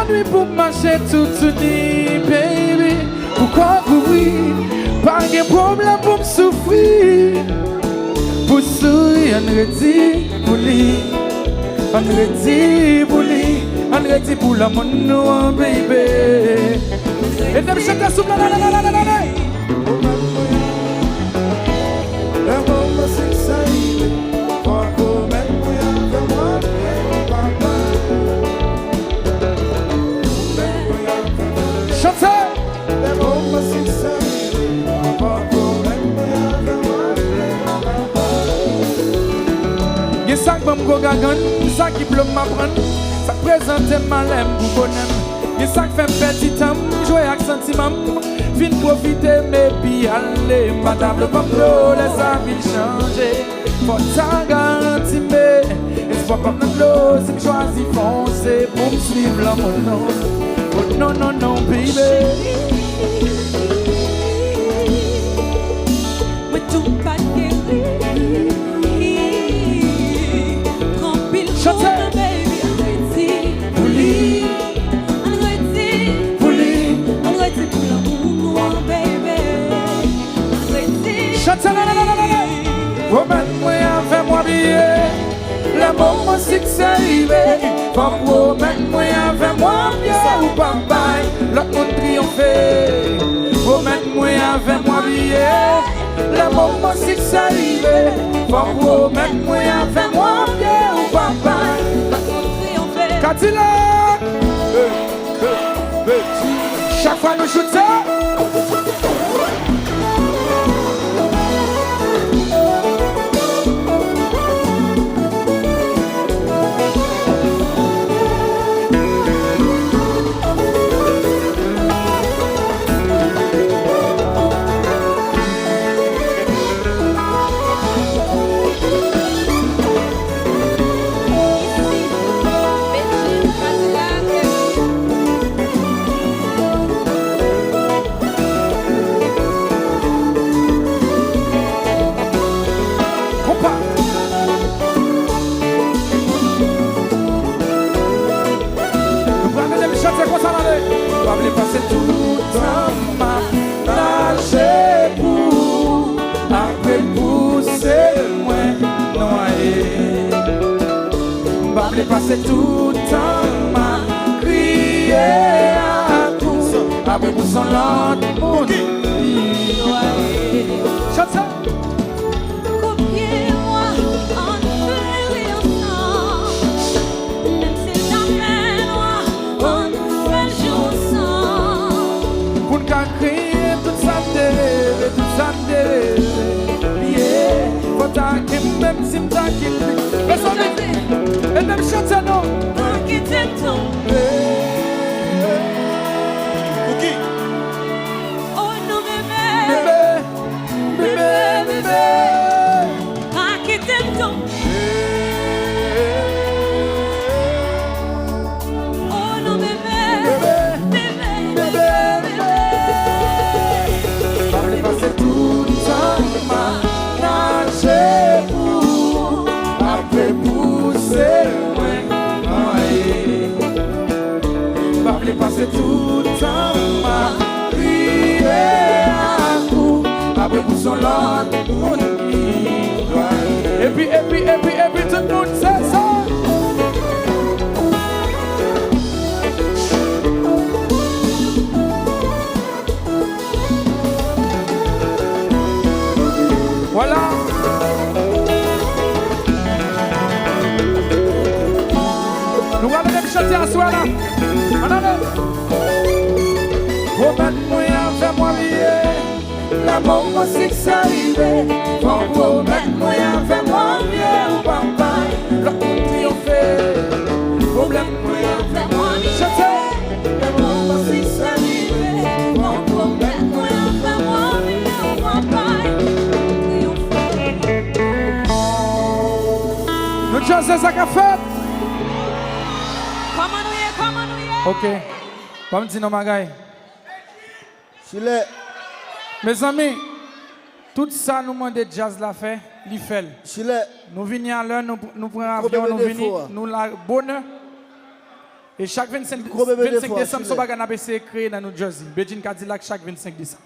nuit pour marcher toute nuit, baby. Pourquoi courir? Pas de problème pour me souffrir. Pour sourire, on redit pour lui. On redit pour lui. On redit pour l'amour, non, baby. Et t'aimes chanter sous la la la la la la la. Y'a ça qui me gagne, ça qui bloque ma prenne, ça présente ma lème pour bonhomme. Y'a ça qui fait petit temps, jouer avec sentiment, fin profiter, mais puis aller. Madame le pamelo, laisse la vie changer. Faut ta garantie, mais espoir pas de l'eau, si je choisis foncer pour me suivre l'amour. Oh non, non, non, baby. Woman, moi, fais-moi bien. L'amour, moi, c'est que ça arrive. Femme, woman, moi, fais-moi bien. Ou papa, l'autre monde triompher. Woman, moi, fais-moi bien. L'amour, moi, c'est que ça arrive. Femme, woman, moi, fais-moi bien. Ou papa, l'autre monde triompher. Cadillac. Chaque fois, nous shootons. Passer tout le temps à nager pour après pousser moins noyer. M'bable passer tout le temps à crier à tout après pousser l'autre monde noyer. Chante ça. Même si m'ta et même chante non. Oh non bébé, bébé, pas qui t'aime ton. Oh non bébé, bébé, bébé, bébé. Passer tout le temps à nager pour après pousser moins noyer. Bébé passer tout le temps à crier à coup après pousser l'autre monde noyer. Et puis tout le monde sait ça. Voilà. Nous allons même chanter à soi là. Woman, moi, fais-moi bien. L'amour, moi, c'est que ça arrive. Woman, moi, fais-moi bien. Papa, l'autre triompher. Woman, moi, fais-moi bien. Chantez. L'amour, moi, c'est que ça arrive. Woman, moi, fais-moi bien. Papa. Nous chansons ça qu'a fait. Ok. Pas me dire non, magaï. Mes amis, tout ça nous demande de jazz la fait, il fait. Nous venons à l'heure, nous prenons l'avion, nous venons, nous la bonne. Et chaque 25 Gros bébé de foi, décembre, suivez. son bagage n'a pas créé dans New Jersey. Virgin Cadillac chaque 25 décembre.